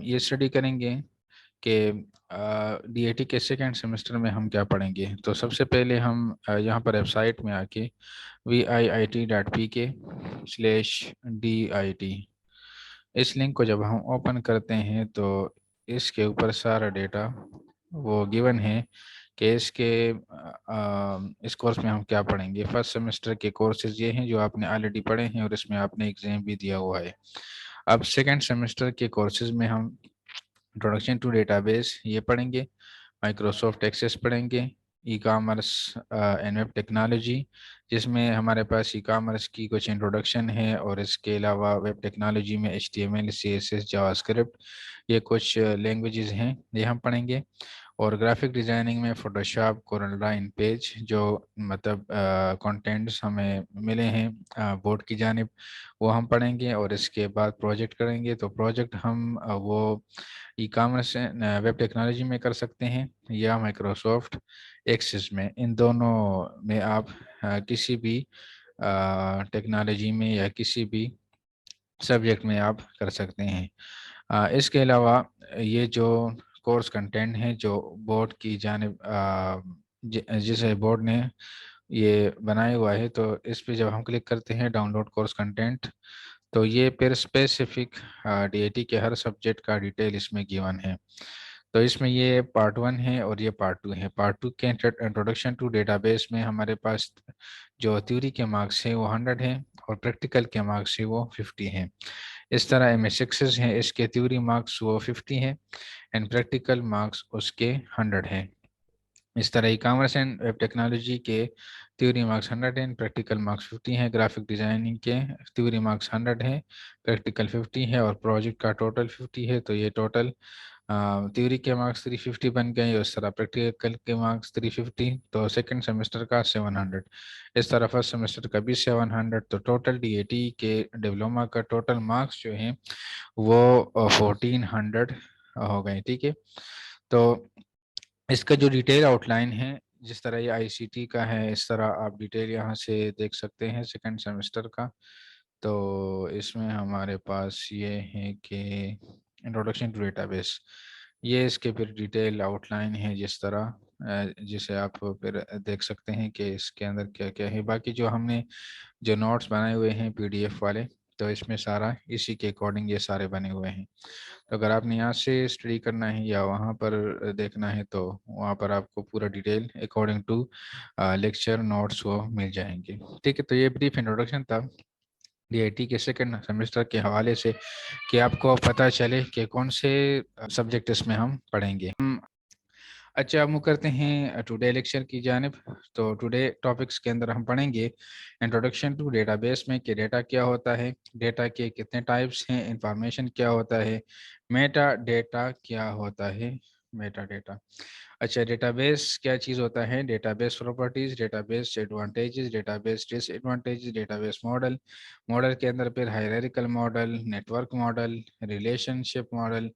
یہ اسٹڈی کریں گے کہ ڈی اے ٹی کے سیکنڈ سیمسٹر میں ہم کیا پڑھیں گے. تو سب سے پہلے ہم یہاں پر ویب سائٹ میں آ کے viit.pk/DIT اس لنک کو جب ہم اوپن کرتے ہیں تو اس کے اوپر سارا ڈیٹا وہ گیون ہے کہ اس کورس میں ہم کیا پڑھیں گے. فرسٹ سیمسٹر کے کورسز یہ ہیں جو آپ نے آلریڈی پڑھے ہیں اور اس میں آپ نے ایگزام بھی دیا ہوا ہے. اب سیکنڈ سیمسٹر کے کورسز میں ہم انٹروڈکشن ٹو ڈیٹا بیس یہ پڑھیں گے, مائکروسافٹ ایکسیس پڑھیں گے, e commerce and web technology جس میں ہمارے پاس ای کامرس کی کچھ انٹروڈکشن ہے, اور اس کے علاوہ ویب ٹیکنالوجی میں HTML CSS جاوا اسکرپٹ یہ کچھ لینگویجز ہیں یہ ہم پڑھیں گے. اور گرافک ڈیزائننگ میں فوٹوشاپ, کورل ڈرا, ان پیج جو مطلب کنٹینٹس ہمیں ملے ہیں بورڈ کی جانب وہ ہم پڑھیں گے. اور اس کے بعد پروجیکٹ کریں گے. تو پروجیکٹ ہم وہ ای کامرس ویب ٹیکنالوجی میں کر سکتے ہیں یا مائکروسافٹ ایکسس میں. ان دونوں میں آپ کسی بھی ٹیکنالوجی میں یا کسی بھی سبجیکٹ میں آپ کر سکتے ہیں. اس کے علاوہ یہ جو کورس کنٹینٹ ہے جو بورڈ کی جانب جسے بورڈ نے یہ بنایا ہوا ہے, تو اس پہ جب ہم کلک کرتے ہیں ڈاؤن لوڈ کورس کنٹینٹ تو یہ پھر اسپیسیفک ڈی اے ٹی کے ہر سبجیکٹ کا ڈیٹیل اس میں گیون ہے. تو اس میں یہ پارٹ 1 ہے اور یہ پارٹ 2 ہے. پارٹ 2 کے انٹروڈکشن ٹو ڈیٹا بیس میں ہمارے پاس جو تھیوری کے مارکس ہیں وہ 100 ہیں اور پریکٹیکل کے مارکس ہیں وہ 50 ہیں. اس طرح MS6 ہیں, اس کے تھیوری مارکس وہ 50 ہیں اینڈ پریکٹیکل مارکس اس کے 100 ہیں. اس طرح e commerce and web technology کے تھیوری مارکس 100 ہیں, پریکٹیکل مارکس 50 ہیں. گرافک ڈیزائننگ کے تھیوری مارکس 100 ہیں, پریکٹیکل 50 ہے, اور پروجیکٹ کا ٹوٹل 50 ہے. تو یہ ٹوٹل تھیوری کے مارکس 350 بن گئے, اس طرح پریکٹیکل کے مارکس 350, تو سیکنڈ سیمسٹر کا 700. اس طرح فرسٹ سیمسٹر کا بھی 700. تو ٹوٹل ڈی اے ٹی کے ڈپلوما کا ٹوٹل مارکس جو ہیں وہ 1400 ہو گئے. ٹھیک ہے, تو اس کا جو ڈیٹیل آؤٹ لائن ہے جس طرح یہ ICT کا ہے اس طرح آپ ڈیٹیل یہاں سے دیکھ سکتے ہیں سیکنڈ سیمسٹر کا. تو اس میں ہمارے پاس یہ ہے کہ انٹروڈکشن ٹو ڈیٹا بیس یہ اس کے پھر ڈیٹیل آؤٹ لائن ہے جس طرح جسے آپ پھر دیکھ سکتے ہیں کہ اس کے اندر کیا کیا ہے. باقی جو ہم نے جو نوٹس بنائے ہوئے ہیں PDF والے تو اس میں سارا اسی کے اکارڈنگ یہ سارے بنے ہوئے ہیں. تو اگر آپ نے یہاں سے اسٹڈی کرنا ہے یا وہاں پر دیکھنا ہے تو وہاں پر آپ کو پورا detail according to lecture notes وہ مل جائیں گے. ٹھیک ہے, تو یہ بریف انٹروڈکشن تھا ڈی آئی ٹی کے سیکنڈ سیمسٹر کے حوالے سے کہ آپ کو پتہ چلے کہ کون سے سبجیکٹ اس میں ہم پڑھیں گے. اچھا اب کرتے ہیں ٹوڈے لیکچر کی جانب. تو ٹوڈے ٹاپکس کے اندر ہم پڑھیں گے انٹروڈکشن ٹو ڈیٹا بیس میں کہ ڈیٹا کیا ہوتا ہے, ڈیٹا کے کتنے ٹائپس ہیں, انفارمیشن کیا ہوتا ہے, میٹا ڈیٹا کیا ہوتا ہے, میٹا ڈیٹا. اچھا ڈیٹا بیس کیا چیز ہوتا ہے, database properties, database advantages, database disadvantages, database model, model کے اندر پھر hierarchical model, network model, relationship model.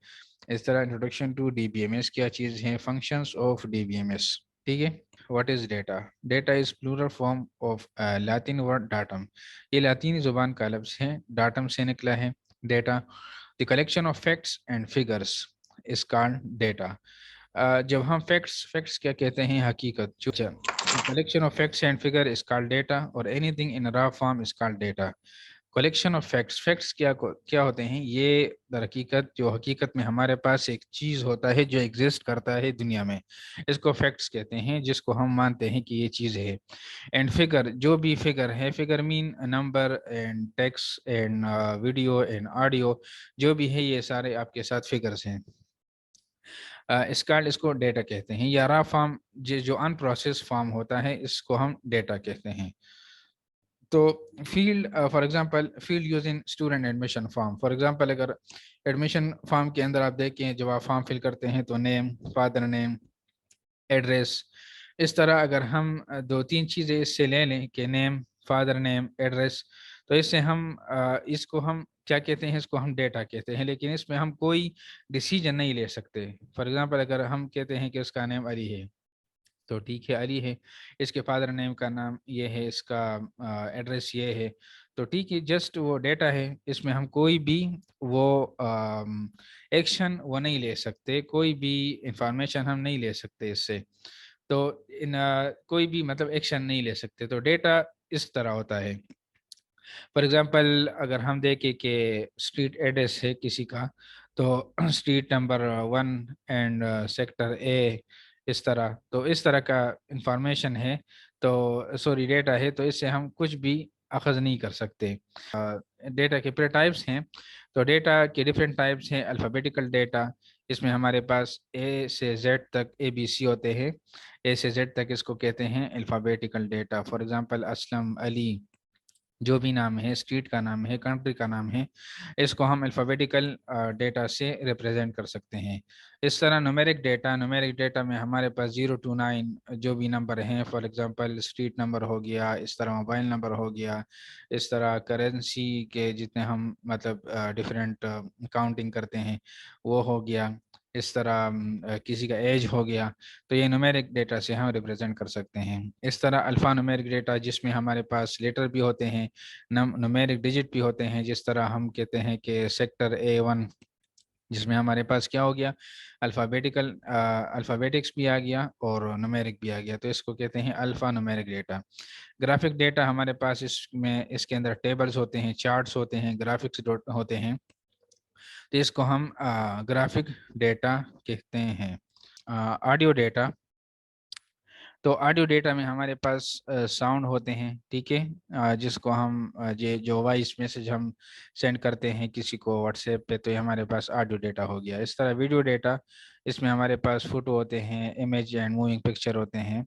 اس طرح انٹروڈکشن ٹو DBMS کیا چیز ہیں, فنکشنز آف DBMS. ٹھیک ہے, what is data, data is plural form of لاطین ورڈ ڈاٹم, یہ لاطینی زبان کا لفظ ہے, ڈاٹم سے نکلا ہے. Data the collection of facts and figures is called data. جب ہم فیکٹس کیا کہتے ہیں, حقیقت. Collection of facts and figure is called data, اور anything in raw form is called data. Collection of facts کیا ہوتے ہیں, یہ در حقیقت جو حقیقت میں ہمارے پاس ایک چیز ہوتا ہے جو ایگزسٹ کرتا ہے دنیا میں, اس کو فیکٹس کہتے ہیں جس کو ہم مانتے ہیں کہ یہ چیز ہے. اینڈ فگر, جو بھی فگر ہے, figure mean number and text and video and audio, جو بھی ہے یہ سارے آپ کے ساتھ فگرس ہیں. اس کو ڈیٹا کہتے ہیں. یا را فارم جو ان پروسیس فارم ہوتا ہے اس کو ہم ڈیٹا کہتے ہیں. تو field for example field use in student admission form. For example اگر ایڈمیشن فارم کے اندر آپ دیکھیں جب آپ فارم فل کرتے ہیں تو نیم, فادر نیم, ایڈریس, اس طرح اگر ہم 2-3 چیزیں اس سے لے لیں کہ نیم, فادر نیم, ایڈریس, تو اس سے ہم اس کو ہم کیا کہتے ہیں, اس کو ہم ڈیٹا کہتے ہیں. لیکن اس میں ہم کوئی ڈیسیجن نہیں لے سکتے. فار ایگزامپل اگر ہم کہتے ہیں کہ اس کا نیم علی ہے تو ٹھیک ہے علی ہے, اس کے فادر نیم کا نام یہ ہے, اس کا ایڈریس یہ ہے, تو ٹھیک ہے جسٹ وہ ڈیٹا ہے، اس میں ہم کوئی بھی وہ ایکشن وہ نہیں لے سکتے، کوئی بھی انفارمیشن ہم نہیں لے سکتے اس سے، تو کوئی بھی مطلب ایکشن نہیں لے سکتے. تو ڈیٹا اس طرح ہوتا ہے. فار ایگزامپل اگر ہم دیکھیں کہ اسٹریٹ ایڈریس ہے کسی کا، تو اسٹریٹ نمبر 1 اینڈ سیکٹر اے، اس طرح، تو اس طرح کا انفارمیشن ہے، تو سوری ڈیٹا ہے، تو اس سے ہم کچھ بھی اخذ نہیں کر سکتے. ڈیٹا کے پورے ٹائپس ہیں، تو ڈیٹا کے ڈفرینٹ ٹائپس ہیں. الفابیٹیکل ڈیٹا، اس میں ہمارے پاس اے سے زیڈ تک ABC ہوتے ہیں، اے سے زیڈ تک اس کو کہتے ہیں alphabetical data. For example Aslam, Ali, جو بھی نام ہے، اسٹریٹ کا نام ہے، کنٹری کا نام ہے، اس کو ہم الفابیٹیکل ڈیٹا سے ریپرزینٹ کر سکتے ہیں. اس طرح نومیرک ڈیٹا میں ہمارے پاس 0 to 9 جو بھی نمبر ہیں، فار ایگزامپل اسٹریٹ نمبر ہو گیا، اس طرح موبائل نمبر ہو گیا، اس طرح کرنسی کے جتنے ہم مطلب ڈفرینٹ کاؤنٹنگ کرتے ہیں وہ ہو گیا، اس طرح کسی کا ایج ہو گیا، تو یہ نومیرک ڈیٹا سے ہم ریپرزینٹ کر سکتے ہیں. اس طرح الفا نومیرک ڈیٹا، جس میں ہمارے پاس لیٹر بھی ہوتے ہیں، نومیرک ڈیجٹ بھی ہوتے ہیں، جس طرح ہم کہتے ہیں کہ سیکٹر A1، جس میں ہمارے پاس کیا ہو گیا، الفابیٹکس بھی آ گیا اور نومیرک بھی آ گیا، تو اس کو کہتے ہیں alpha numeric data. Graphic data ہمارے پاس اس کے اندر ٹیبلز ہوتے ہیں، چارٹس ہوتے ہیں، گرافکس ہوتے ہیں، تو اس کو ہم گرافک ڈیٹا کہتے ہیں. آڈیو ڈیٹا، تو آڈیو ڈیٹا میں ہمارے پاس ساؤنڈ ہوتے ہیں، ٹھیک ہے، جس کو ہم جو وائس میسج ہم سینڈ کرتے ہیں کسی کو واٹس ایپ پہ، تو یہ ہمارے پاس آڈیو ڈیٹا ہو گیا. اس طرح ویڈیو ڈیٹا، اس میں ہمارے پاس فوٹو ہوتے ہیں، امیج اینڈ موونگ پکچر ہوتے ہیں،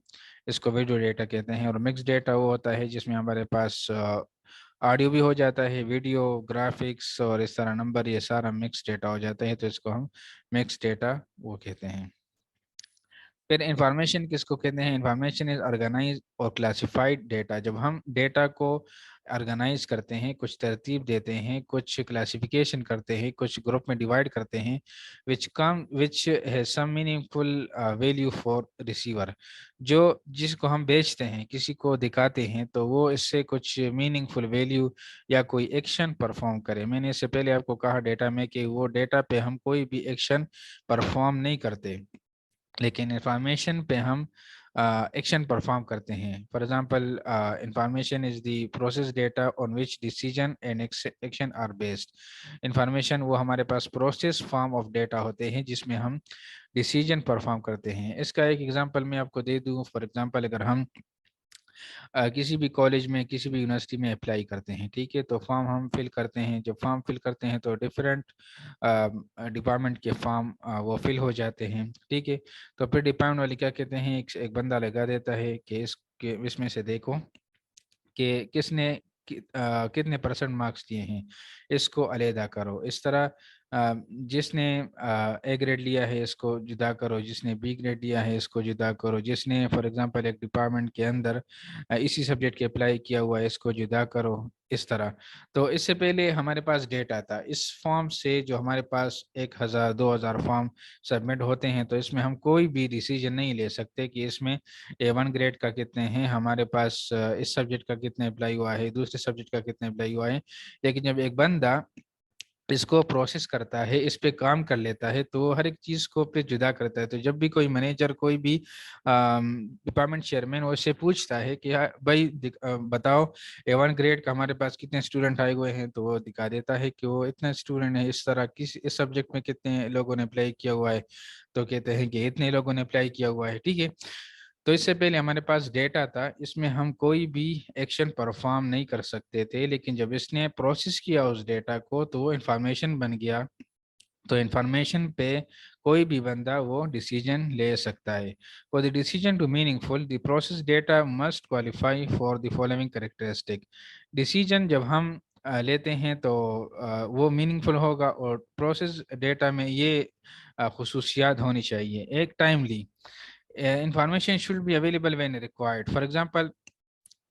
اس کو ویڈیو ڈیٹا کہتے ہیں. اور مکس ڈیٹا وہ ہوتا ہے جس میں ہمارے پاس آڈیو بھی ہو جاتا ہے، ویڈیو، گرافکس اور اس طرح نمبر، یہ سارا مکس ڈیٹا ہو جاتا ہے، تو اس کو ہم مکس ڈیٹا وہ کہتے ہیں. پھر انفارمیشن کس کو کہتے ہیں؟ انفارمیشن از آرگنائز اور کلاسیفائڈ ڈیٹا. جب ہم ڈیٹا کو آرگنائز کرتے ہیں، کچھ ترتیب دیتے ہیں، کچھ کلاسیفیکیشن کرتے ہیں، کچھ گروپ میں ڈیوائڈ کرتے ہیں، which has some meaningful value for receiver. جس کو ہم بیچتے ہیں، کسی کو دکھاتے ہیں، تو وہ اس سے کچھ میننگ فل ویلیو یا کوئی ایکشن پرفارم کرے. میں نے اس سے پہلے آپ کو کہا ڈیٹا میں کہ وہ ڈیٹا پہ ہم کوئی بھی ایکشن پرفارم نہیں کرتے، لیکن انفارمیشن پہ ہم ایکشن پرفارم کرتے ہیں. For example information is the process data on which decision and action are based. Information وہ ہمارے پاس پروسیس فارم آف ڈیٹا ہوتے ہیں جس میں ہم ڈیسیجن پرفارم کرتے ہیں. اس کا ایک ایگزامپل میں آپ کو دے دوں. فار ایگزامپل اگر ہم کسی بھی کالج میں، کسی بھی یونیورسٹی میں اپلائی کرتے ہیں، ٹھیک ہے، تو فارم ہم فل کرتے ہیں. جب فارم فل کرتے ہیں تو ڈفرینٹ ڈپارٹمنٹ کے فارم وہ فل ہو جاتے ہیں، ٹھیک ہے. تو پھر ڈپارٹمنٹ والے کیا کہتے ہیں، ایک بندہ لگا دیتا ہے کہ اس میں سے دیکھو کہ کس نے کتنے % مارکس دیے ہیں، اس کو علیحدہ کرو. اس طرح جس نے A گریڈ لیا ہے اس کو جدا کرو، جس نے B گریڈ لیا ہے اس کو جدا کرو، جس نے فار ایگزامپل ایک ڈپارٹمنٹ کے اندر اسی سبجیکٹ کے اپلائی کیا ہوا ہے اس کو جدا کرو، اس طرح. تو اس سے پہلے ہمارے پاس ڈیٹا تھا. اس فارم سے جو ہمارے پاس 1000 2000 فارم سبمٹ ہوتے ہیں، تو اس میں ہم کوئی بھی ڈیسیجن نہیں لے سکتے کہ اس میں A1 گریڈ کا کتنے ہیں، ہمارے پاس اس سبجیکٹ کا کتنے اپلائی ہوا ہے، دوسرے سبجیکٹ کا کتنے اپلائی ہوا ہے. لیکن جب ایک بندہ اس کو پروسیس کرتا ہے، اس پہ کام کر لیتا ہے، تو ہر ایک چیز کو پہ جدا کرتا ہے. تو جب بھی کوئی مینیجر، کوئی بھی ڈپارٹمنٹ چیئرمین وہ اس سے پوچھتا ہے کہ بھائی بتاؤ A1 گریڈ کا ہمارے پاس کتنے اسٹوڈنٹ آئے ہوئے ہیں، تو وہ دکھا دیتا ہے کہ وہ اتنے اسٹوڈنٹ ہیں. اس طرح اس سبجیکٹ میں کتنے لوگوں نے اپلائی کیا ہوا ہے، تو کہتے ہیں کہ اتنے لوگوں نے اپلائی کیا ہوا ہے، ٹھیک ہے. تو اس سے پہلے ہمارے پاس ڈیٹا تھا، اس میں ہم کوئی بھی ایکشن پرفارم نہیں کر سکتے تھے، لیکن جب اس نے پروسیس کیا اس ڈیٹا کو تو وہ انفارمیشن بن گیا. تو انفارمیشن پہ کوئی بھی بندہ وہ ڈیسیجن لے سکتا ہے. For the decision to meaningful, the process data must qualify for the following characteristic. Decision جب ہم لیتے ہیں تو وہ میننگ فل ہوگا، اور پروسیس ڈیٹا میں یہ خصوصیات ہونی چاہیے. ایک timely, information should be available when required. For example,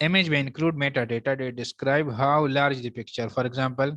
image may include metadata that describe how large the picture. For example,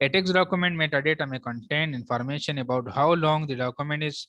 A text document metadata may contain information about how long the document is.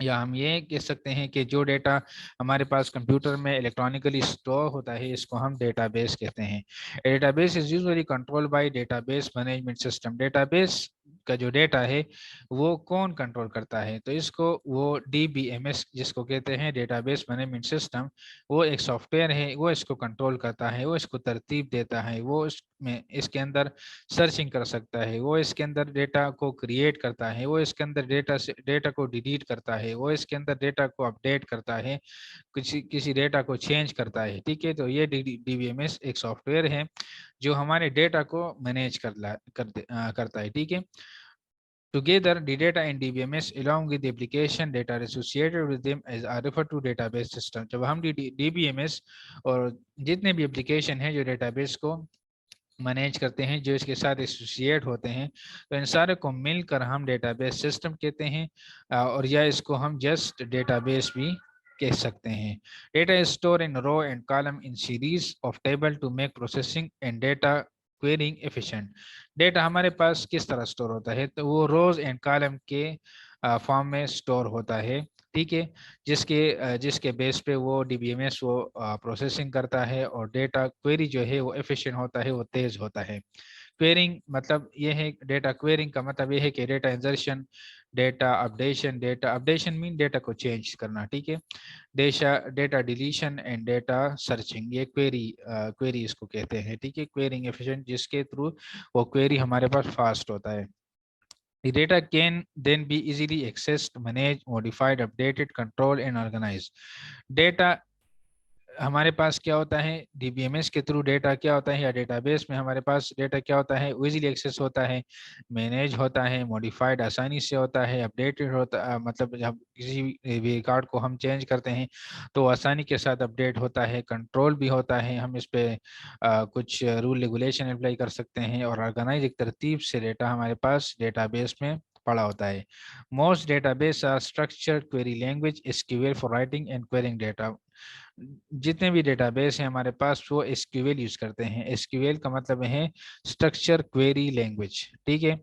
یا ہم یہ کہہ سکتے ہیں کہ جو data ہمارے پاس computer میں الیکٹرانکلی اسٹور ہوتا ہے اس کو ہم ڈیٹا بیس کہتے ہیں. Data base is usually control by data base management system. Data base کا جو ڈیٹا ہے وہ کون کنٹرول کرتا ہے؟ تو اس کو وہ DBMS جس کو کہتے ہیں ڈیٹا بیس مینجمنٹ سسٹم، وہ ایک سافٹ ویئر ہے، وہ اس کو کنٹرول کرتا ہے، وہ اس کو ترتیب دیتا ہے، وہ اس کے اندر سرچنگ کر سکتا ہے، وہ اس کے اندر ڈیٹا کو کریٹ کرتا ہے، وہ اس کے اندر ڈیٹا کو ڈیلیٹ کرتا ہے، وہ اس کے اندر ڈیٹا کو اپڈیٹ کرتا ہے، کسی ڈیٹا کو چینج کرتا ہے. ٹھیک ہے، تو یہ DBMS ایک سافٹ ویئر ہے جو ہمارے ڈیٹا کو مینیج کرتا ہے. ٹھیک ہے. Together, the data in DBMS along with the application data associated with them are referred to database system. جب ہم DBMS اور جتنے بھی اپلیکیشن ہیں جو ڈیٹا بیس کو مینیج کرتے ہیں، جو اس کے ساتھ ایسوسیٹ ہوتے ہیں، تو ان سارے کو مل کر ہم ڈیٹا بیس سسٹم کہتے ہیں، اور یا اس کو ہم جسٹ ڈیٹا بیس بھی کہہ سکتے ہیں. Data is store in row and column in series of table to make processing and data querying efficient. Data ہمارے پاس کس طرح اسٹور ہوتا ہے؟ تو وہ روز اینڈ کالم کے فارم میں اسٹور ہوتا ہے. ٹھیک ہے، جس کے بیس پہ وہ DBMS وہ پروسیسنگ کرتا ہے، اور ڈیٹا کوئری جو ہے وہ ایفیشینٹ ہوتا ہے، وہ تیز ہوتا ہے. کوئرنگ مطلب یہ ہے، ڈیٹا کوئرنگ کا مطلب یہ ہے کہ ڈیٹا انسرشن، ڈیٹا اپڈیشن مین ڈیٹا کو چینج کرنا. ٹھیک ہے، data deletion and data searching, یہ کوئری اس کو کہتے ہیں. ٹھیک ہے، کوئرنگ ایفیشینٹ جس کے تھرو وہ کوئری ہمارے پاس فاسٹ ہوتا ہے. The data can then be easily accessed, managed, modified, updated, controlled, and organized. Data ہمارے پاس کیا ہوتا ہے DBMS کے تھرو، ڈیٹا کیا ہوتا ہے یا ڈیٹا بیس میں ہمارے پاس ڈیٹا کیا ہوتا ہے، ایزیلی ایکسیس ہوتا ہے، مینیج ہوتا ہے، موڈیفائڈ آسانی سے ہوتا ہے، اپڈیٹڈ ہوتا مطلب جب کسی بھی ریکارڈ کو ہم چینج کرتے ہیں تو آسانی کے ساتھ اپڈیٹ ہوتا ہے، کنٹرول بھی ہوتا ہے، ہم اس پہ کچھ رول ریگولیشن اپلائی کر سکتے ہیں، اور آرگنائز ایک ترتیب سے ڈیٹا ہمارے پاس ڈیٹا بیس میں پڑا ہوتا ہے. Most database are structured query language SQL for writing and querying data. جتنے بھی ڈیٹا بیس ہیں ہمارے پاس وہ SQL یوز کرتے ہیں. SQL کا مطلب ہے اسٹرکچر کوئری لینگویج. ٹھیک ہے،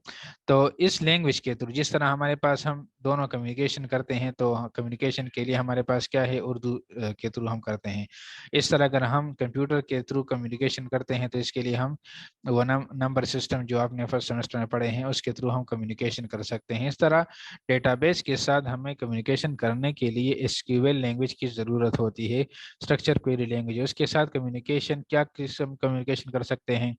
تو اس لینگویج کے تھرو جس طرح ہمارے پاس ہم دونوں کمیونیکیشن کرتے ہیں، تو کمیونیکیشن کے لیے ہمارے پاس کیا ہے، اردو کے تھرو ہم کرتے ہیں. اس طرح اگر ہم کمپیوٹر کے تھرو کمیونیکیشن کرتے ہیں تو اس کے لیے ہم وہ نمبر سسٹم جو آپ نے فرسٹ سیمسٹر میں پڑھے ہیں اس کے تھرو ہم کمیونیکیشن کر سکتے ہیں. اس طرح ڈیٹا بیس کے ساتھ ہمیں کمیونیکیشن کرنے کے لیے SQL لینگویج کی ضرورت ہوتی ہے، اسٹرکچر کوئری لینگویج. اس کے ساتھ کمیونیکیشن کیا قسم کمیونیکیشن کر سکتے ہیں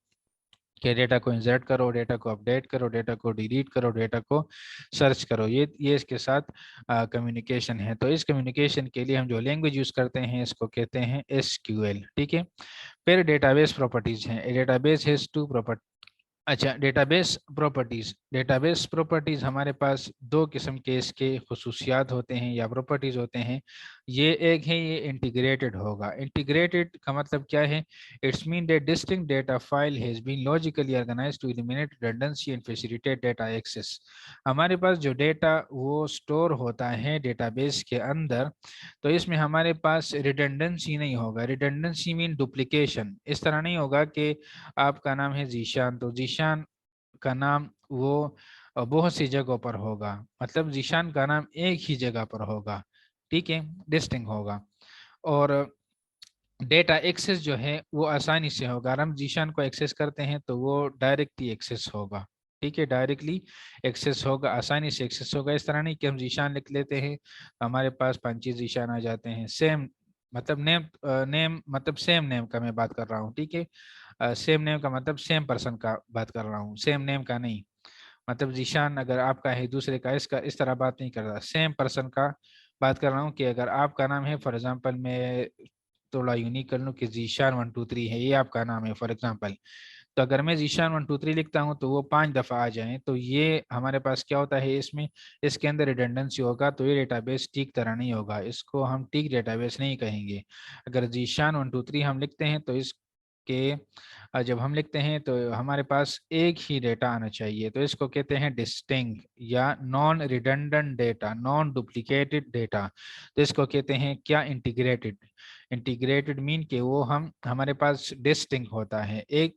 کہ ڈیٹا کو انسرٹ کرو، ڈیٹا کو اپڈیٹ کرو، ڈیٹا کو ڈیلیٹ کرو، ڈیٹا کو سرچ کرو، یہ اس کے ساتھ کمیونیکیشن ہے. تو اس کمیونیکیشن کے لیے ہم جو لینگویج یوز کرتے ہیں اس کو کہتے ہیں SQL. ٹھیک ہے، پھر ڈیٹا بیس پراپرٹیز ہیں. Data base has 2 property. اچھا، ڈیٹا بیس پراپرٹیز ہمارے پاس 2 قسم کے اس کے خصوصیات ہوتے ہیں یا پراپرٹیز ہوتے ہیں. یہ ایک ہے، یہ انٹیگریٹڈ ہوگا. انٹیگریٹڈ کا مطلب کیا ہے؟ It's mean that distinct data file has been logically organized to eliminate redundancy and facilitate data access. ہمارے پاس جو ڈیٹا وہ اسٹور ہوتا ہے ڈیٹا بیس کے اندر، تو اس میں ہمارے پاس ریڈنڈنسی نہیں ہوگا. ریڈنڈنسی مین ڈپلیکیشن. اس طرح نہیں ہوگا کہ آپ کا نام ہے ذیشان، تو ذیشان کا نام وہ بہت سی جگہوں پر ہوگا، مطلب ذیشان کا نام ایک ہی جگہ پر ہوگا. ٹھیک ہے، ڈسٹنگ ہوگا. اور ڈیٹا ایکسیس جو ہے وہ آسانی سے ہوگا. اگر ہم ذیشان کو ایکسیس کرتے ہیں تو وہ ڈائریکٹلی ایکسیس ہوگا. ٹھیک ہے، ڈائریکٹلی ایکسیس ہوگا، آسانی سے ایکسیس ہوگا. اس طرح نہیں کہ ہم ذیشان لکھ لیتے ہیں ہمارے پاس 5 ذیشان آ جاتے ہیں. سیم مطلب سیم نیم کا میں بات کر رہا ہوں. ٹھیک ہے، سیم نیم کا مطلب سیم پرسن کا بات کر رہا ہوں، سیم نیم کا نہیں. مطلب ذیشان اگر آپ کا ہے دوسرے کا اس طرح بات نہیں کر رہا، سیم پرسن کا بات کر رہا ہوں. کہ اگر آپ کا نام ہے فار ایگزامپل، میں تھوڑا یونیک کر لوں کہ ذیشان 1 2 3 ہے، یہ آپ کا نام ہے فار ایگزامپل. تو اگر میں ذیشان 1 2 3 لکھتا ہوں تو وہ 5 دفعہ آ جائیں، تو یہ ہمارے پاس کیا ہوتا ہے، اس کے اندر ریڈنڈنسی ہوگا. تو یہ ڈیٹا بیس ٹھیک طرح نہیں ہوگا، اس کو ہم ٹھیک ڈیٹا بیس نہیں کہیں گے. اگر ذیشان 1 2 3 ہم لکھتے ہیں تو اس کے جب ہم لکھتے ہیں تو ہمارے پاس ایک ہی ڈیٹا آنا چاہیے. تو اس کو کہتے ہیں ڈسٹنکٹ یا naan redundant data, naan duplicated data. تو اس کو کہتے ہیں کیا، انٹیگریٹڈ. انٹیگریٹڈ مین کہ وہ ہمارے پاس ڈسٹنکٹ ہوتا ہے، ایک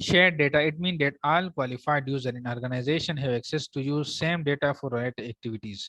shared data. It means that all qualified user in organization have access to use same data for related activities.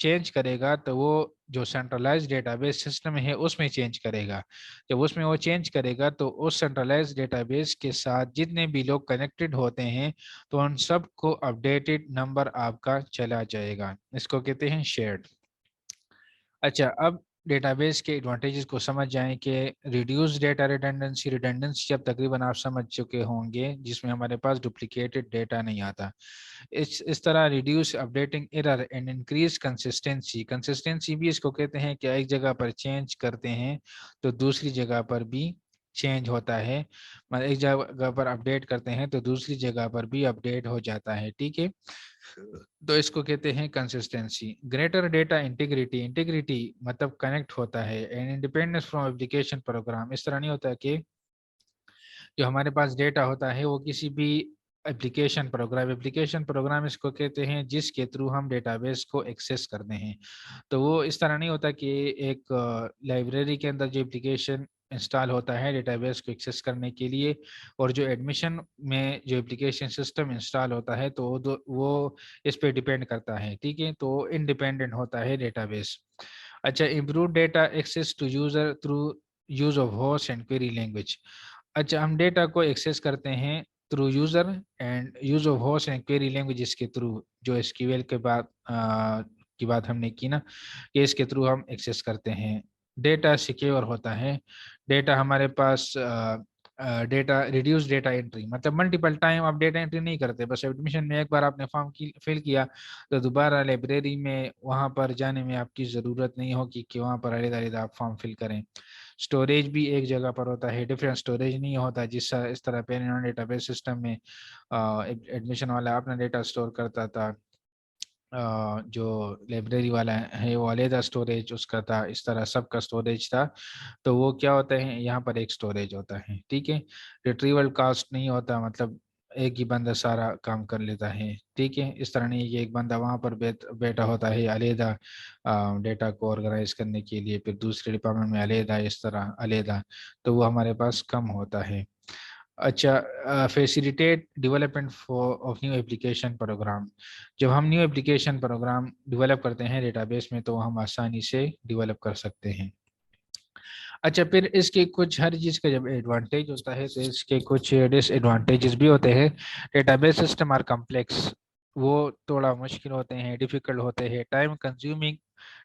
Change کرے گا تو وہ جو سینٹرلائز ڈیٹا بیس سسٹم ہے اس میں چینج کرے گا. جب اس میں وہ چینج کرے گا تو اس سینٹرلائز ڈیٹا بیس کے ساتھ جتنے بھی لوگ کنیکٹڈ ہوتے ہیں تو ان سب کو اپڈیٹڈ نمبر آپ کا چلا جائے گا. اس کو کہتے ہیں شیئرڈ. اچھا اب ڈیٹا بیس کے ایڈوانٹیجز کو سمجھ جائیں کہ ریڈیوس ڈیٹا ریڈنڈنسی. ریڈنڈنسی جب تقریباً آپ سمجھ چکے ہوں گے جس میں ہمارے پاس ڈپلیکیٹڈ ڈیٹا نہیں آتا. اس طرح reduce updating error and increase consistency. Consistency بھی اس کو کہتے ہیں کہ ایک جگہ پر چینج کرتے ہیں تو دوسری جگہ پر بھی چینج ہوتا ہے. مطلب ایک جگہ پر اپڈیٹ کرتے ہیں تو دوسری جگہ پر بھی اپڈیٹ ہو جاتا ہے. ٹھیک ہے تو اس کو کہتے ہیں consistency. Greater data integrity. Integrity مطلب کنیکٹ ہوتا ہے. And independence from application program. اس طرح نہیں ہوتا کہ جو ہمارے پاس ڈیٹا ہوتا ہے وہ کسی بھی اپلیکیشن پروگرام اس کو کہتے ہیں جس کے تھرو ہم ڈیٹا بیس کو ایکسیس کرتے ہیں. تو وہ اس طرح نہیں ہوتا کہ ایک لائبریری کے اندر جو اپلیکیشن انسٹال ہوتا ہے ڈیٹا بیس کو ایکسیس کرنے کے لیے اور جو ایڈمیشن میں جو اپلیکیشن سسٹم انسٹال ہوتا ہے تو وہ اس پہ ڈیپینڈ کرتا ہے. ٹھیک ہے تو انڈیپینڈنٹ ہوتا ہے ڈیٹا بیس. اچھا improve data access to user through use of host and query language. اچھا ہم ڈیٹا کو ایکسیس کرتے ہیں through user and use of host and query languages کے تھرو. جو ایس کیو ایل کے بعد کی بات ہم نے کی نا کہ اس کے تھرو ہم ایکسیس کرتے ہیں. ڈیٹا سیکیور ہوتا ہے. ڈیٹا ہمارے پاس ڈیٹا ریڈیوس ڈیٹا انٹری مطلب ملٹیپل ٹائم آپ ڈیٹا انٹری نہیں کرتے. بس ایڈمیشن میں ایک بار آپ نے فارم فل کیا تو دوبارہ لائبریری میں وہاں پر جانے میں آپ کی ضرورت نہیں ہوگی کہ وہاں پر علیحدہ آپ فارم فل کریں. اسٹوریج بھی ایک جگہ پر ہوتا ہے. ڈفرینٹ اسٹوریج نہیں ہوتا اس طرح پین ڈیٹا بیس سسٹم میں ایڈمیشن والا اپنا ڈیٹا اسٹور کرتا تھا. جو لائبریری والا ہے وہ علیحدہ اسٹوریج اس کا تھا. اس طرح سب کا اسٹوریج تھا. تو وہ کیا ہوتا ہے یہاں پر ایک اسٹوریج ہوتا ہے. ٹھیک ہے ریٹریول کاسٹ نہیں ہوتا مطلب ایک ہی بندہ سارا کام کر لیتا ہے. ٹھیک ہے اس طرح نہیں کہ ایک بندہ وہاں پر بیٹھا ہوتا ہے علیحدہ ڈیٹا کو آرگنائز کرنے کے لیے پھر دوسرے ڈپارٹمنٹ میں علیحدہ اس طرح علیحدہ تو وہ ہمارے پاس کم ہوتا ہے. اچھا facilitate development of new application program. جب ہم نیو ایپلیکیشن پروگرام ڈیولپ کرتے ہیں ڈیٹا بیس میں تو ہم آسانی سے ڈیولپ کر سکتے ہیں. اچھا پھر اس کے کچھ ہر چیز کا جب ایڈوانٹیج ہوتا ہے تو اس کے کچھ ڈس ایڈوانٹیجز بھی ہوتے ہیں. Database system are complex. وہ تھوڑا مشکل ہوتے ہیں ڈیفیکلٹ ہوتے ہیں. ٹائم کنزیومنگ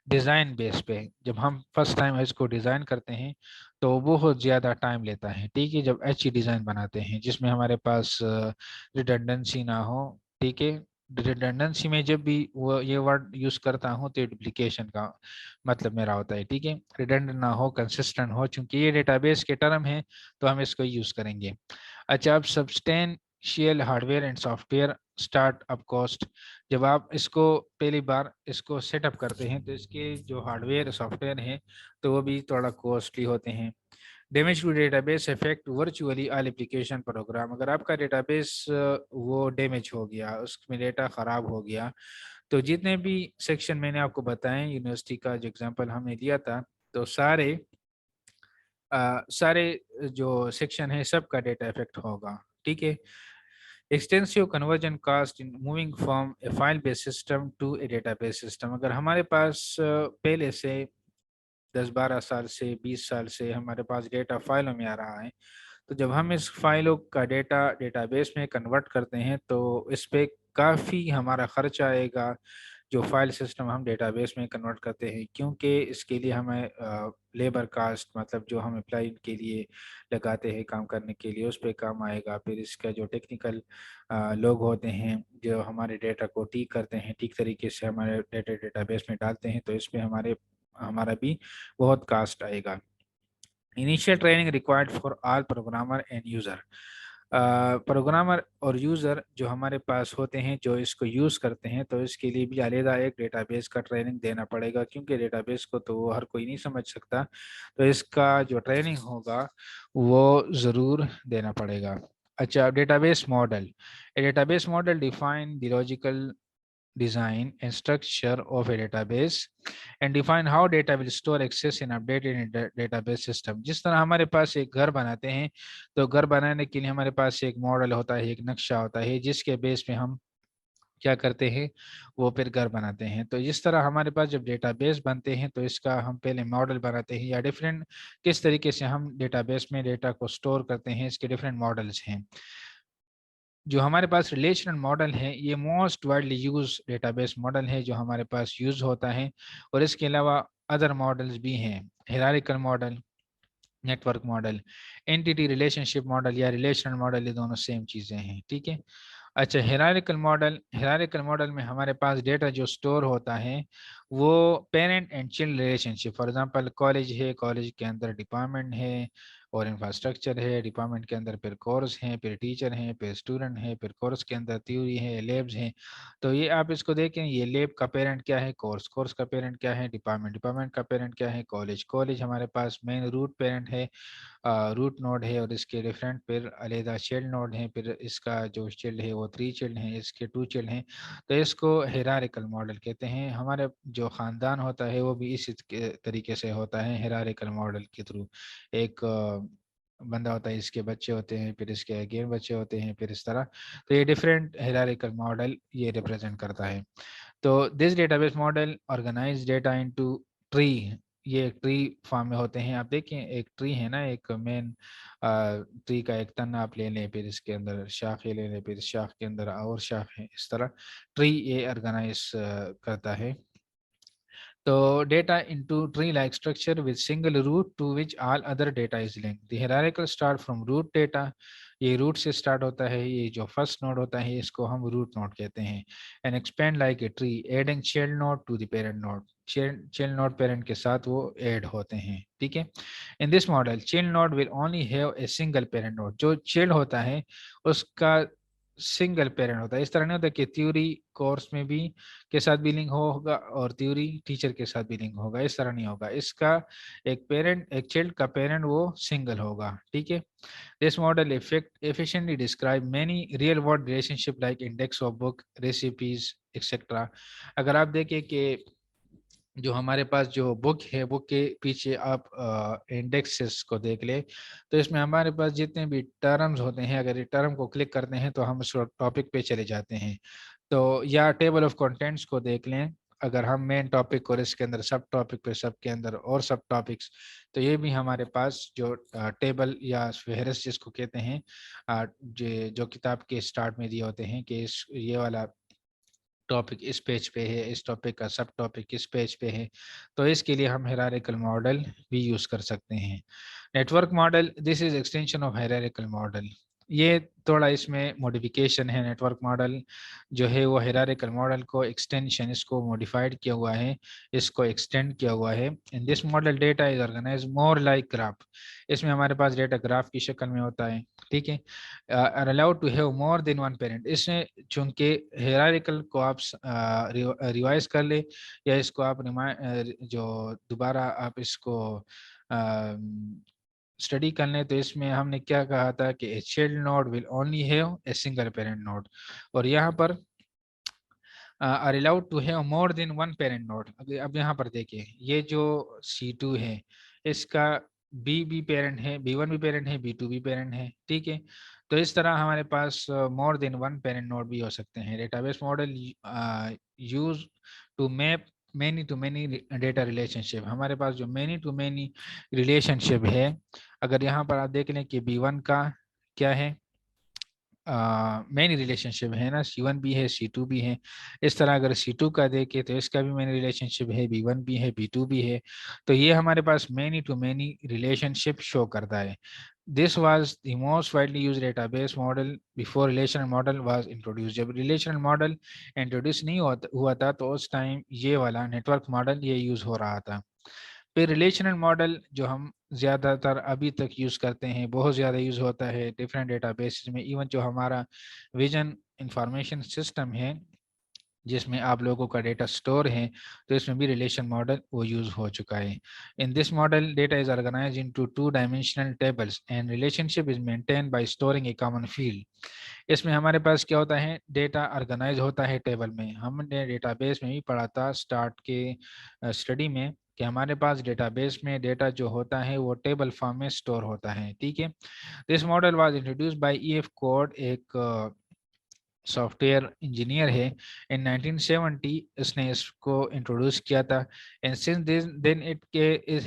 ڈیزائن بیس پہ. جب ہم فرسٹ ٹائم اس کو ڈیزائن کرتے ہیں تو بہت زیادہ ٹائم لیتا ہے. ٹھیک ہے جب ایچ ڈیزائن بناتے ہیں جس میں ہمارے پاس ریڈنڈنسی نہ ہو. ٹھیک ہے ریڈنڈنسی میں جب بھی وہ یہ ورڈ یوز کرتا ہوں تو ڈپلیکیشن کا مطلب میرا ہوتا ہے. ٹھیک ہے ریڈنڈنٹ نہ ہو کنسسٹنٹ ہو چونکہ یہ ڈیٹا بیس کے ٹرم ہیں تو ہم اس کو یوز کریں گے. اچھا اب substantial hard where and soft where start up cost. جب آپ اس کو پہلی بار اس کو سیٹ اپ کرتے ہیں تو اس کے جو ہارڈ ویئر سافٹ ویئر ہیں تو وہ بھی تھوڑا کوسٹلی ہوتے ہیں. Damage to database affect virtually all application program. اگر آپ کا ڈیٹا بیس وہ ڈیمیج ہو گیا اس میں ڈیٹا خراب ہو گیا تو جتنے بھی سیکشن میں نے آپ کو بتائیں یونیورسٹی کا جو اگزامپل ہم نے دیا تھا تو سارے جو سیکشن ہے سب کا ڈیٹا افیکٹ ہوگا. ٹھیک ہے extensive conversion cost in moving from a file base system to a database system. اگر ہمارے پاس پہلے سے 10-12 سال سے 20 سال سے ہمارے پاس ڈیٹا فائلوں میں آ رہا ہے تو جب ہم اس فائلوں کا ڈیٹا بیس میں کنورٹ کرتے ہیں تو اس پہ کافی ہمارا خرچ آئے گا. جو فائل سسٹم ہم ڈیٹا بیس میں کنورٹ کرتے ہیں کیونکہ اس کے لیے ہمیں لیبر کاسٹ مطلب جو ہم اپلائی کے لیے لگاتے ہیں کام کرنے کے لیے اس پہ کام آئے گا. پھر اس کا جو ٹیکنیکل لوگ ہوتے ہیں جو ہمارے ڈیٹا کو ٹھیک کرتے ہیں ٹھیک طریقے سے ہمارے ڈیٹا بیس میں ڈالتے ہیں تو اس پہ ہمارا بھی بہت کاسٹ آئے گا. Initial training required for all programmer and user. Programmer اور یوزر جو ہمارے پاس ہوتے ہیں جو اس کو یوز کرتے ہیں تو اس کے لیے بھی علیحدہ ایک ڈیٹا بیس کا ٹریننگ دینا پڑے گا کیونکہ ڈیٹا بیس کو تو وہ ہر کوئی نہیں سمجھ سکتا تو اس کا جو ٹریننگ ہوگا وہ ضرور دینا پڑے گا. اچھا database model. Data base model define the logical design and structure of a database and define how data will store access and update in a database system. جس طرح ہمارے پاس ایک گھر بناتے ہیں تو گھر بنانے کے لیے ہمارے پاس ایک ماڈل ہوتا ہے ایک نقشہ ہوتا ہے جس کے بیس پہ ہم کیا کرتے ہیں وہ پھر گھر بناتے ہیں. تو اس طرح ہمارے پاس جب ڈیٹا بیس بنتے ہیں تو اس کا ہم پہلے ماڈل بناتے ہیں یا ڈیفرنٹ کس طریقے سے ہم ڈیٹا بیس میں ڈیٹا کو سٹور کرتے ہیں, اس کے ڈیفرنٹ ماڈلز ہیں. جو ہمارے پاس ریلیشنل ماڈل ہے یہ most widely use database model ہے جو ہمارے پاس یوز ہوتا ہے, اور اس کے علاوہ ادر ماڈلز بھی ہیں, hierarchical model, network model, entity relationship model یا ریلیشنل ماڈل, یہ دونوں سیم چیزیں ہیں. ٹھیک ہے. اچھا, ہیرارکل ماڈل میں ہمارے پاس ڈیٹا جو سٹور ہوتا ہے وہ parent and chilled relation ship. For example college ہے, کالج کے اندر ڈپارٹمنٹ ہے اور انفراسٹرکچر ہے, ڈپارٹمنٹ کے اندر پھر کورس ہیں, پھر ٹیچر ہیں, پھر اسٹوڈنٹ ہے, پھر کورس کے اندر تھیوری ہے, لیبز ہیں. تو یہ آپ اس کو دیکھیں, یہ لیب کا پیرنٹ کیا ہے کورس, کورس کا پیرنٹ کیا ہے ڈپارٹمنٹ, ڈپارٹمنٹ کا پیرنٹ کیا ہے کالج, کالج ہمارے پاس مین روٹ پیرنٹ ہے, روٹ نوڈ ہے, اور اس کے ڈفرینٹ پھر علیحدہ چلڈ نوڈ ہیں, پھر اس کا جو چلڈ ہے وہ 3 چلڈ ہیں, اس کے 2 چلڈ ہیں. تو اس کو ہیرارکل ماڈل کہتے ہیں. ہمارے جو خاندان ہوتا ہے وہ بھی اسی طریقے سے ہوتا ہے ہیرارکل ماڈل کے تھرو. ایک بندہ ہوتا ہے, اس کے بچے ہوتے ہیں, پھر اس کے اگین بچے ہوتے ہیں, پھر اس طرح. تو یہ ڈفرینٹ ہیرارکل ماڈل یہ ریپرزینٹ کرتا ہے. تو this database model organize data into tree, یہ ایک ٹری فارم میں ہوتے ہیں. آپ دیکھیں ایک ٹری ہے نا, ایک مین ٹری کا ایک تن آپ لے لیں, پھر اس کے اندر شاخیں لے لیں, پھر شاخ کے اندر اور شاخ ہیں, اس طرح ٹری یہ آرگنائز کرتا ہے. تو data into tree like structure with single root to which all other data is linked. The hierarchical start from root data, یہ روٹ سے سٹارٹ ہوتا ہے, یہ جو فرسٹ نوڈ ہوتا ہے اس کو ہم روٹ نوڈ کہتے ہیں. and expand like a tree adding child node to the parent node. child node parent کے ساتھ وہ ایڈ ہوتے ہیں. ٹھیک ہے. in this model child node will only have a single parent node. جو child ہوتا ہے اس کا سنگل پیرنٹ ہوتا ہے. اس طرح نہیں ہوتا کہ تھیوری کورس میں بھی کے ساتھ بھی لنک ہوگا اور تھیوری ٹیچر کے ساتھ بھی لنک ہوگا, اس طرح نہیں ہوگا. اس کا ایک پیرنٹ, ایک چائلڈ کا پیرنٹ وہ سنگل ہوگا. ٹھیک ہے. This model efficiently describe many real world relationship like index of book, recipes, etc. اگر آپ دیکھیں کہ جو ہمارے پاس جو بک ہے, بک کے پیچھے آپ انڈیکسز کو دیکھ لیں تو اس میں ہمارے پاس جتنے بھی ٹرمز ہوتے ہیں, اگر یہ ٹرم کو کلک کرتے ہیں تو ہم اس ٹاپک پہ چلے جاتے ہیں. تو یا ٹیبل آف کنٹینٹس کو دیکھ لیں, اگر ہم مین ٹاپک اور اس کے اندر سب ٹاپک پہ, سب کے اندر اور سب ٹاپکس, تو یہ بھی ہمارے پاس جو ٹیبل یا فہرست جس کو کہتے ہیں, جو کتاب کے سٹارٹ میں دیے ہوتے ہیں کہ یہ والا ٹاپک اس پیج پہ ہے, اس ٹاپک کا سب ٹاپک اس پیج پہ ہے. تو اس کے لیے ہم ہیرارکل ماڈل بھی یوز کر سکتے ہیں. Network model, this is extension of hierarchical model. یہ تھوڑا اس میں موڈیفیکیشن ہے. نیٹ ورک ماڈل جو ہے وہ ہیرارکل ماڈل کو ایکسٹینشن, اس کو موڈیفائڈ کیا ہوا ہے, اس کو ایکسٹینڈ کیا ہوا ہے. In this model data is organize more like graph. اس میں ہمارے پاس ڈیٹا گراف کی شکل میں ہوتا ہے. ٹھیک ہے. are allowed to have more than one parent. اس میں چونکہ ہیرارکل کو آپ ریوائز کر لیں یا اس کو آپ جو دوبارہ آپ اس کو اسٹڈی کر لیں, تو اس میں ہم نے کیا کہا تھا کہ a child node will only have a single parent node, اور یہاں پر are allowed to have more than one parent node. اب یہاں پر دیکھیں, یہ جو C2 ہے اس کا بھی پیرنٹ ہے, B1 بھی پیرنٹ ہے, B2 بھی پیرنٹ ہے. ٹھیک ہے. تو اس طرح ہمارے پاس more than one parent node بھی ہو سکتے ہیں. Database model use to map many to many data relationship. ہمارے پاس جو many to many relationship ہے, اگر یہاں پر آپ دیکھ لیں کہ B1 کا کیا ہے, مین ریلیشن شپ ہے نا, C1 بھی ہے, C2 بھی ہے. اس طرح اگر C2 کا دیکھیں تو اس کا بھی مین ریلیشن شپ ہے, B1 بھی ہے, B2 بھی ہے. تو یہ ہمارے پاس مینی ٹو مینی ریلیشن شپ شو کرتا ہے. This was the most widely used database model before relational model was introduced. جب relational model introduce نہیں ہوا تھا تو اس ٹائم یہ والا نیٹورک ماڈل یہ یوز ہو رہا تھا. پھر ریلیشنل ماڈل جو ہم زیادہ تر ابھی تک یوز کرتے ہیں, بہت زیادہ یوز ہوتا ہے ڈفرینٹ ڈیٹا بیسز میں. ایون جو ہمارا ویژن انفارمیشن سسٹم ہے جس میں آپ لوگوں کا ڈیٹا سٹور ہے, تو اس میں بھی ریلیشن ماڈل وہ یوز ہو چکا ہے. In this model data is organized into 2 dimensional tables and relationship is maintained by storing a common field. اس میں ہمارے پاس کیا ہوتا ہے, ڈیٹا آرگنائز ہوتا ہے ٹیبل میں. ہم نے ڈیٹا بیس میں بھی پڑھا تھا اسٹارٹ کے اسٹڈی میں کہ ہمارے پاس ڈیٹا بیس میں ڈیٹا جو ہوتا ہے وہ ٹیبل فارم میں سٹور ہوتا ہے. ٹھیک ہے. This model was introduced by EF Codd, ایک سافٹ ویئر انجینئر ہے. ان 1970 اس نے اس کو انٹروڈیوس کیا تھا. And since then it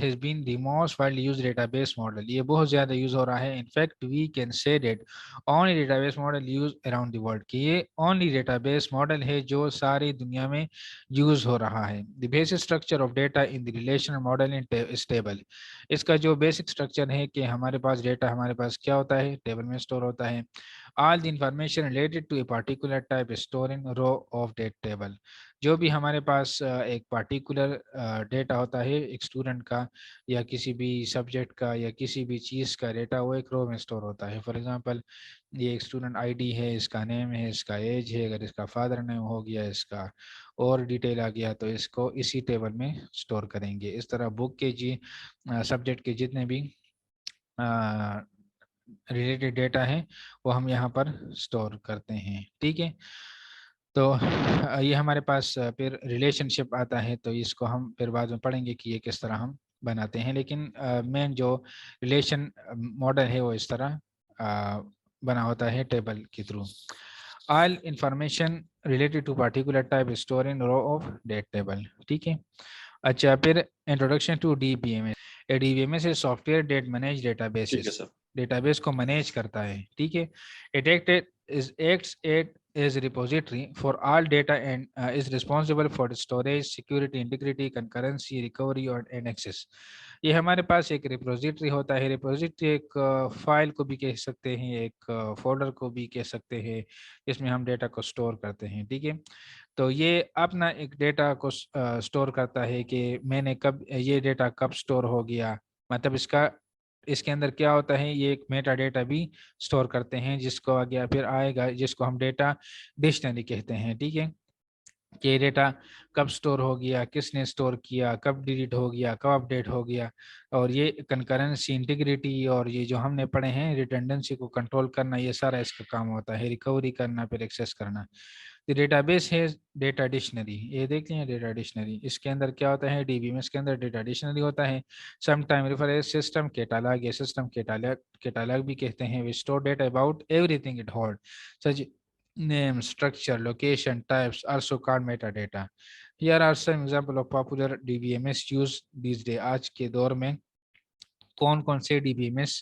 has been the most widely use database model. یہ بہت زیادہ یوز ہو رہا ہے. In fact we can say that only database model use around the world, کہ یہ اونلی ڈیٹا بیس ماڈل ہے جو ساری دنیا میں یوز ہو رہا ہے. The basic structure of data in the relational model is table. اس کا جو بیسک اسٹرکچر ہے کہ ہمارے پاس ڈیٹا ہمارے پاس کیا ہوتا ہے, ٹیبل میں اسٹور ہوتا ہے. All the information related to a particular type is stored in row of that table. جو بھی ہمارے پاس ایک پارٹیکولر ڈیٹا ہوتا ہے ایک اسٹوڈنٹ کا یا کسی بھی سبجیکٹ کا یا کسی بھی چیز کا ڈیٹا, وہ ایک رو میں اسٹور ہوتا ہے. فار ایگزامپل یہ ایک اسٹوڈنٹ آئی ڈی ہے, اس کا نیم ہے, اس کا ایج ہے, اگر اس کا فادر نیم ہو گیا, اس کا اور ڈیٹیل آ گیا تو اس کو اسی ٹیبل میں اسٹور کریں گے. اس طرح بک کے سبجیکٹ کے جتنے بھی ریلیٹڈ ڈیٹا ہے وہ ہم یہاں پر اسٹور کرتے ہیں. ٹھیک ہے, تو یہ ہمارے پاس پھر ریلیشن شپ آتا ہے, تو اس کو ہم پھر بعد میں پڑھیں گے کہ یہ کس طرح ہم بناتے ہیں. لیکن مین جو ریلیشن ماڈل ہے وہ اس طرح بنا ہوتا ہے ٹیبل کے through. All information related to particular type is stored in row of that table. ٹھیک ہے. اچھا, پھر introduction to D B M S. D B M S ہے software that manage databases. Database کو manage کرتا ہے. ٹھیک ہے. It acts as a repository for all data and is responsible for the storage, security, integrity, concurrency, recovery and access. یہ ہمارے پاس ایک repository ہوتا ہے. ریپوزیٹری ایک فائل کو بھی کہہ سکتے ہیں, ایک فولڈر کو بھی کہہ سکتے ہیں, جس میں ہم ڈیٹا کو اسٹور کرتے ہیں. ٹھیک ہے. تو یہ اپنا ایک ڈیٹا کو اسٹور کرتا ہے کہ میں نے کب یہ ڈیٹا کب اسٹور ہو گیا, مطلب اس کے اندر کیا ہوتا ہے, یہ ایک میٹا ڈیٹا بھی اسٹور کرتے ہیں جس کو آگے پھر آئے گا, جس کو ہم ڈیٹا ڈکشنری کہتے ہیں. ٹھیک ہے, کہ ڈیٹا کب سٹور ہو گیا, کس نے سٹور کیا, کب ڈیلیٹ ہو گیا, کب اپڈیٹ ہو گیا. اور یہ کنکرنسی, انٹیگریٹی اور یہ جو ہم نے پڑھے ہیں ریڈنڈنسی کو کنٹرول کرنا, یہ سارا اس کا کام ہوتا ہے. ریکوری کرنا, پھر ایکسیس کرنا. ڈیٹا بیس ہے ڈیٹا ڈکشنری. یہ دیکھ لیں ڈیٹا ڈکشنری, اس کے اندر کیا ہوتا ہے, ڈی بی ایم ایس کے اندر ڈیٹا ڈکشنری ہوتا ہے. Some time refer as system catalogue, یا سسٹم کیٹالاگ بھی کہتے ہیں. We store data about everything it hold, such name, structure, location, types, also called metadata. Here are some example of popular DBMS used these days. آج کے دور میں کون کون سے D B M S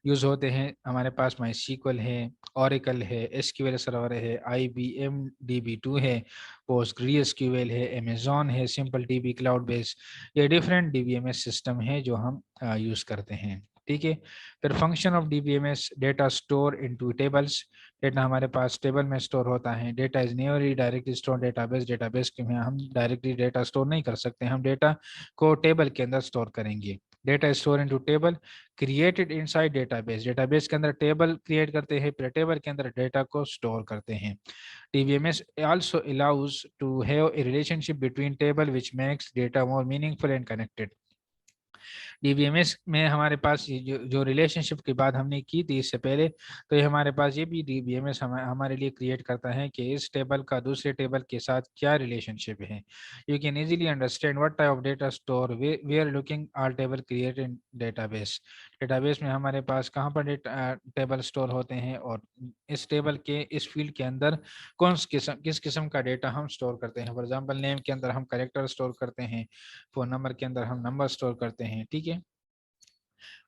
use ہوتے ہیں ہمارے پاس؟ مائی سیکول ہے, اوریکل ہے, ایس کیو ایل سرور ہے, I B M D B 2 ہے, پوسٹ گری ایس کیو ایل ہے, امیزون ہے, SimpleDB cloud base. یہ different D B M S system ہے جو ہم یوز کرتے ہیں. ٹھیک ہے. پھر function of D B M S, data store into tables. Data ہمارے پاس ٹیبل میں اسٹور ہوتا ہے. Data is neurally directly store database. Database میں ہم ڈائریکٹلی ڈیٹا اسٹور نہیں کر سکتے, ہم ڈیٹا کو ٹیبل کے اندر اسٹور کریں گے. Data store into table created in side data base. Data base کے اندر ٹیبل کریٹ کرتے ہیں, پھر ٹیبل کے اندر ڈیٹا کو اسٹور کرتے ہیں. D B M S also allows to have a relationship between table which makes data more meaningful and connected. D B M S میں ہمارے پاس جو ریلیشن شپ کی بات ہم نے کی تھی اس سے پہلے, تو یہ ہمارے پاس یہ بھی ڈی بی ایم ایس ہمارے لیے کریٹ کرتا ہے کہ اس ٹیبل کا دوسرے ٹیبل کے ساتھ کیا ریلیشن شپ ہے. You can easily understand what type of data store we are looking all table create in database. Database میں ہمارے پاس کہاں پر ٹیبل اسٹور ہوتے ہیں, اور اس ٹیبل کے اس فیلڈ کے اندر کس قسم کا ڈیٹا ہم اسٹور کرتے ہیں. فار ایگزامپل نیم کے اندر ہم کریکٹر اسٹور کرتے ہیں, فون نمبر کے اندر ہم نمبر اسٹور کرتے ہیں. ٹھیک ہے.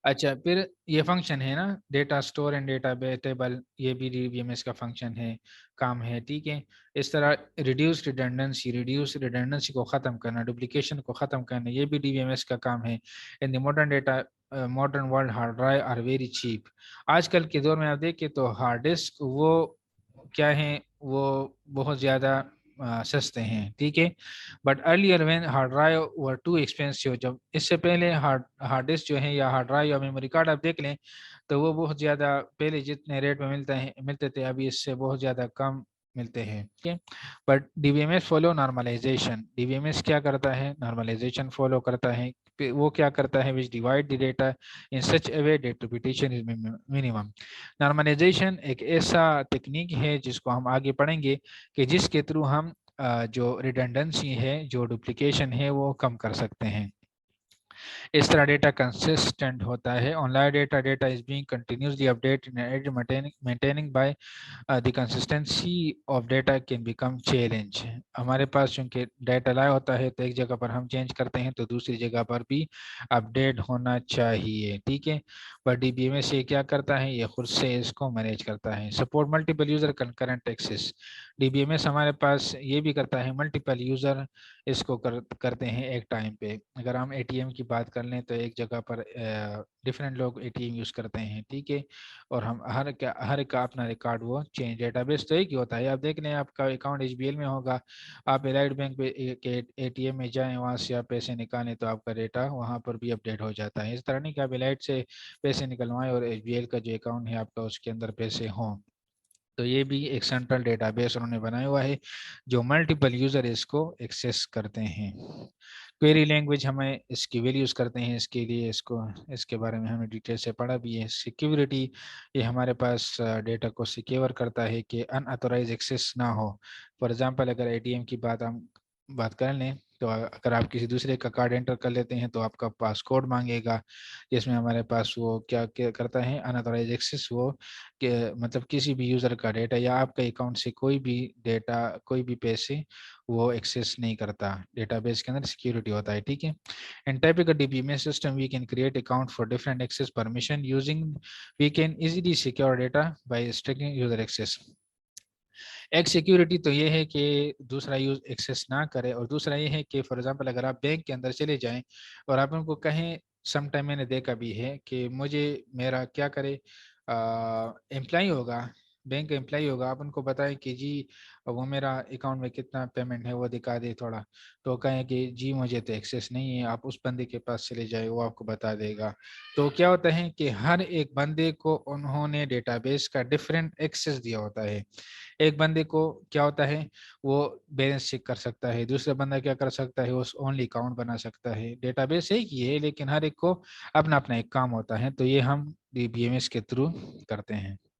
اچھا, پھر یہ فنکشن ہے نا data store and data base table, یہ بھی ڈی بی ایم ایس کا فنکشن ہے, کام ہے. ٹھیک ہے. اس طرح ریڈیوس ریڈنڈنسی کو ختم کرنا, ڈپلیکیشن کو ختم کرنا, یہ بھی ڈی بی ایم ایس کا کام ہے. In the modern world hard drive are very cheap. آج کل کے دور میں آپ دیکھیں تو ہارڈ ڈسک وہ کیا ہیں, وہ بہت زیادہ سستے ہیں. ٹھیک ہے. But earlier when hard drive were too expensive, جب اس سے پہلے ہارڈ ڈسک جو ہے یا ہارڈ ڈرائیو یا میموری کارڈ آپ دیکھ لیں تو وہ بہت زیادہ پہلے جتنے ریٹ میں ملتے تھے ابھی اس سے بہت زیادہ کم ملتے ہیں. But D B M S follow normalisation. D B M S کیا کرتا ہے, نارملائزیشن فالو کرتا ہے. وہ کیا کرتا ہے, which divide the data in such a way that repetition is minimum. Normalisation ایک ایسا تکنیک ہے جس کو ہم آگے پڑھیں گے کہ جس کے تھرو ہم جو ریڈنڈنسی ہے, جو ڈپلیکیشن ہے وہ کم کر سکتے ہیں. اس طرح ڈیٹا کنسسٹنٹ ہوتا ہے. On line data is being continuously update maintaining by the consistency of data can become challenge. ہمارے پاس چونکہ ڈیٹا لائے ہوتا ہے تو ایک جگہ پر ہم چینج کرتے ہیں تو دوسری جگہ پر بھی اپڈیٹ ہونا چاہیے. ٹھیک ہے. But D B M S یہ کیا کرتا ہے, یہ خود سے اس کو مینیج کرتا ہے. Support multiple user concurrent access. D B M S ہمارے پاس یہ بھی کرتا ہے, ملٹیپل یوزر اس کو کرتے ہیں ایک ٹائم پہ. اگر ہم اے ٹی ایم کی بات کر لیں تو ایک جگہ پر ڈفرینٹ لوگ اے ٹی ایم یوز کرتے ہیں. ٹھیک ہے. اور ہم ہر ایک کا اپنا ریکارڈ وہ چینج. ڈیٹا بیس تو ایک ہی ہوتا ہے. آپ دیکھ لیں آپ کا اکاؤنٹ ایچ بی ایل میں ہوگا, آپ الائٹ بینک پہ اے ٹی ایم میں جائیں, وہاں سے آپ پیسے نکالیں تو آپ کا ڈیٹا وہاں پر بھی اپڈیٹ ہو جاتا ہے. اس طرح نہیں کہ آپ الائٹ سے پیسے نکلوائیں اور ایچ بی ایل کا جو اکاؤنٹ ہے آپ کا اس کے اندر پیسے ہوں. تو یہ بھی ایک سینٹرل ڈیٹا بیس انہوں نے بنایا ہوا ہے جو ملٹیپل یوزر اس کو ایکسیس کرتے ہیں. کوئری لینگویج ہمیں اس کی ویلیوز کرتے ہیں, اس کے لیے اس کے بارے میں ہمیں ڈیٹیل سے پڑھا بھی ہے. سیکیورٹی, یہ ہمارے پاس ڈیٹا کو سیکیور کرتا ہے کہ ان اتھورائز ایکسیس نہ ہو. فار ایگزامپل اگر اے ٹی ایم کی بات کر لیں تو اگر آپ کسی دوسرے کا کارڈ انٹر کر لیتے ہیں تو آپ کا پاس کوڈ مانگے گا, جس میں ہمارے پاس وہ کیا کرتا ہے, ان اتھورائز ایکسیس, وہ کہ مطلب کسی بھی یوزر کا ڈیٹا یا آپ کا اکاؤنٹ سے کوئی بھی ڈیٹا, کوئی بھی پیسے وہ ایکسیس نہیں کرتا. ڈیٹا بیس کے اندر سیکیورٹی ہوتا ہے. ٹھیک ہے. In typical DBMS system, we can create account for different access permission we can easily secure data by restricting user access. ایک سیکیورٹی تو یہ ہے کہ دوسرا یوز ایکسیس نہ کرے, اور دوسرا یہ ہے کہ فار ایگزامپل اگر آپ بینک کے اندر چلے جائیں اور آپ ان کو کہیں, سم ٹائم میں نے دیکھا بھی ہے کہ مجھے میرا کیا کرے, امپلائی ہوگا, بینک کا امپلائی ہوگا, آپ ان کو بتائیں کہ جی وہ میرا اکاؤنٹ میں کتنا پیمنٹ ہے وہ دکھا دے تھوڑا, تو کہیں کہ جی مجھے تو ایکسیس نہیں ہے, آپ اس بندے کے پاس چلے جائے, وہ آپ کو بتا دے گا. تو کیا ہوتا ہے کہ ہر ایک بندے کو انہوں نے ڈیٹا بیس کا ڈفرینٹ ایکسیس دیا ہوتا ہے. ایک بندے کو کیا ہوتا ہے, وہ بیلنس چیک کر سکتا ہے, دوسرا بندہ کیا کر سکتا ہے, وہ اونلی اکاؤنٹ بنا سکتا ہے. ڈیٹا بیس ایک ہی ہے لیکن ہر ایک کو اپنا اپنا ایک کام ہوتا ہے. تو یہ ہم ڈی بی ایم ایس کے تھرو کرتے ہیں.